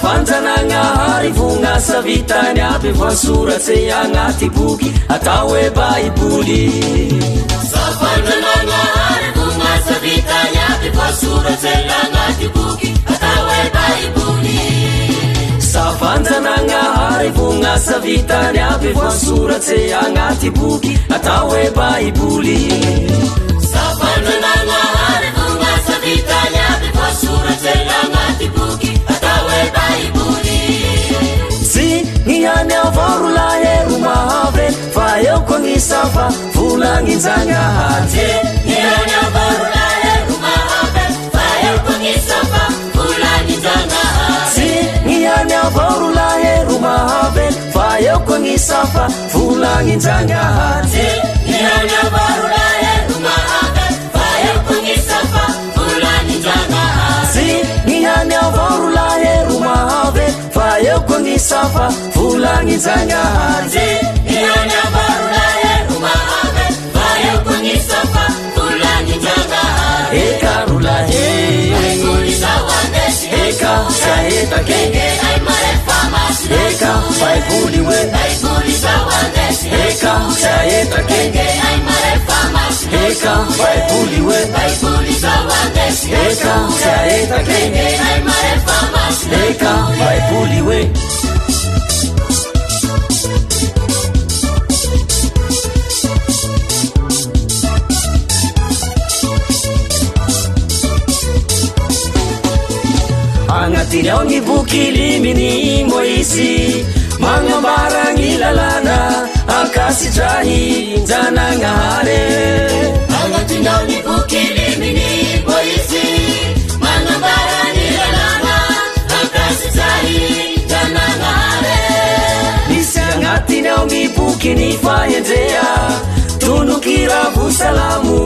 Fanjanagna arivogna vitany aby voasoratsy agnaty boky atao hoe baiboly. Fanjanagna arivogna vitany aby voasoratsy agnaty boky atao hoe baiboly. Fanjanagna arivogna vitany aby voasoratsy agnaty boky atao hoe baiboly. Fanjanagna arivogna vitany aby voasoratsy agnaty boky atao hoe baiboly. Tsy niany avarolahy romahave fa eo koa ny safa volagnin-Janahary. Niany avarolahy romahave fa eo koa ny safa volagnin-Janahary. Tsy niany avarolahy romahave fa eo koa ny safa volagnin-Janahary. Niany avarolahy romahave fa eo koa ny safa volagnin-Janahary. Tsy niany avarolahy romahave fa eo koa ny safa volagnin-Janahary. Niany avarolahy romahave fa eo koa ny safa volagnin-Janahary. Eka rolahy baiboly zao andesy eka sahetake ay marefa masina. eka baiboly hoe baiboly zao andesy eka sahetake ay marefa masina. eka baiboly hoe baiboly zao andesy eka sahetake ay marefa masina. eka baiboly hoe agnatiny ao ny boky liminy Moisy magnambara ny lalàna akasitrahy Njanahary. Agnatiny ao ny boky liminy Moisy magnambara ny lalàna akasitrahy Njanahary. Misy agnatiny ao ny boky ny fahendrea tonoky ravosalamo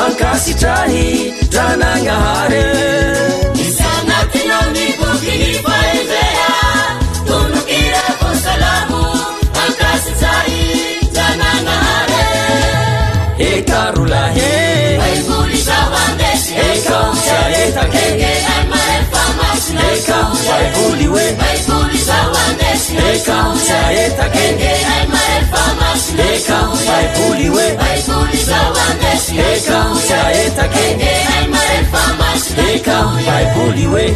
akasitrahy Njanahary. Agnatiny ao ny boky ny fahendrea tonoky ravosalamo akasitrahy Njanahary. Eka rolahy baiboly zao andesy eka sahetake ay marefa masina. eka baiboly hoe baiboly zao andesy eka sahetake ay marefa masina. eka baiboly hoe baiboly zao andesy eka sahetake ay marefa masina. eka baiboly hoe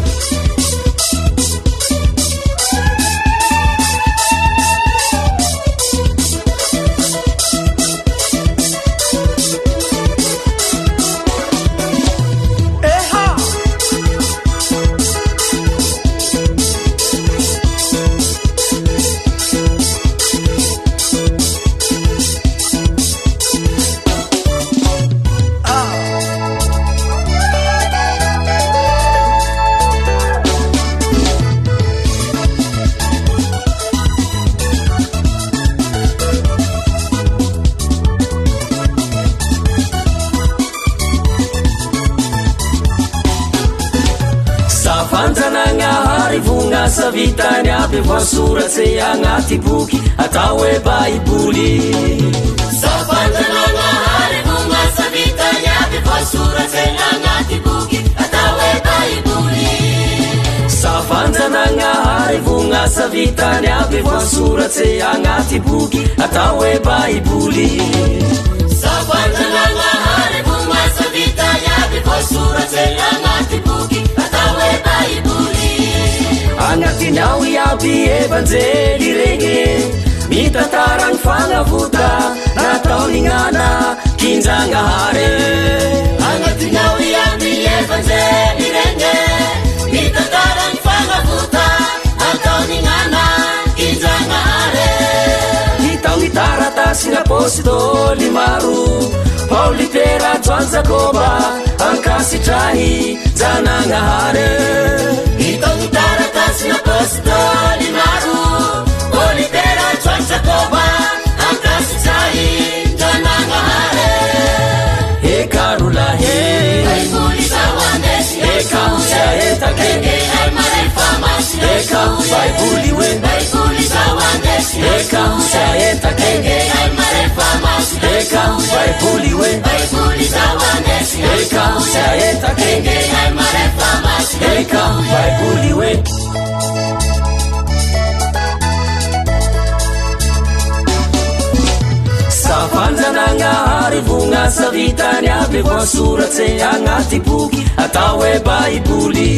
Fanjanagna arivogna vitany aby voasoratsy agnaty boky atao hoe baiboly. Fanjanagna arivogna vitany aby voasoratsy agnaty boky atao hoe baiboly. Fanjanagna arivogna vitany aby voasoratsy agnaty boky atao hoe baiboly. Fanjanagna arivogna vitany aby voasoratsy agnaty boky atao hoe baiboly. Agnatiny ao iaby evanjely regny mitantara ny fagnavota nataony gnana Njanahary. Agnatiny ao iaby evanjely regny mitantara ny fagnavota nataony gnana Njanahary. Hitao ny taratasy apôstôly maro Paoly Pera Joan Jakoba ankasitrahy Njanahary. Hitao ny taratasy apôstôly maro Paoly Pera Joan Jakoba ankasitrahy Njanahary. Eka rolahy baiboly zao andesy eka baiboly hoe baiboly zao andesy eka sy aetaka enge ay marefa masy eka baiboly hoe baiboly zao andesy eka sy aetaka enge ay marefa masy eka baiboly hoe safanjananahary vognasa vitany aby voasoratse agnaty boky atao hoe baiboly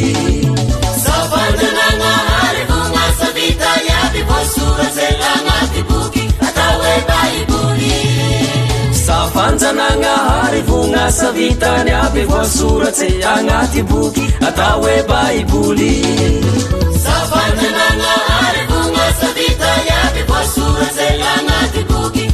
safanjananahary vognasa vitany aby voasoratse agnaty boky atao hoe baiboly safanjananahary vognasa vitany aby voasoratse agnaty boky atao hoe baiboly safanjananahary vognasa vitany aby voasoratse agnaty boky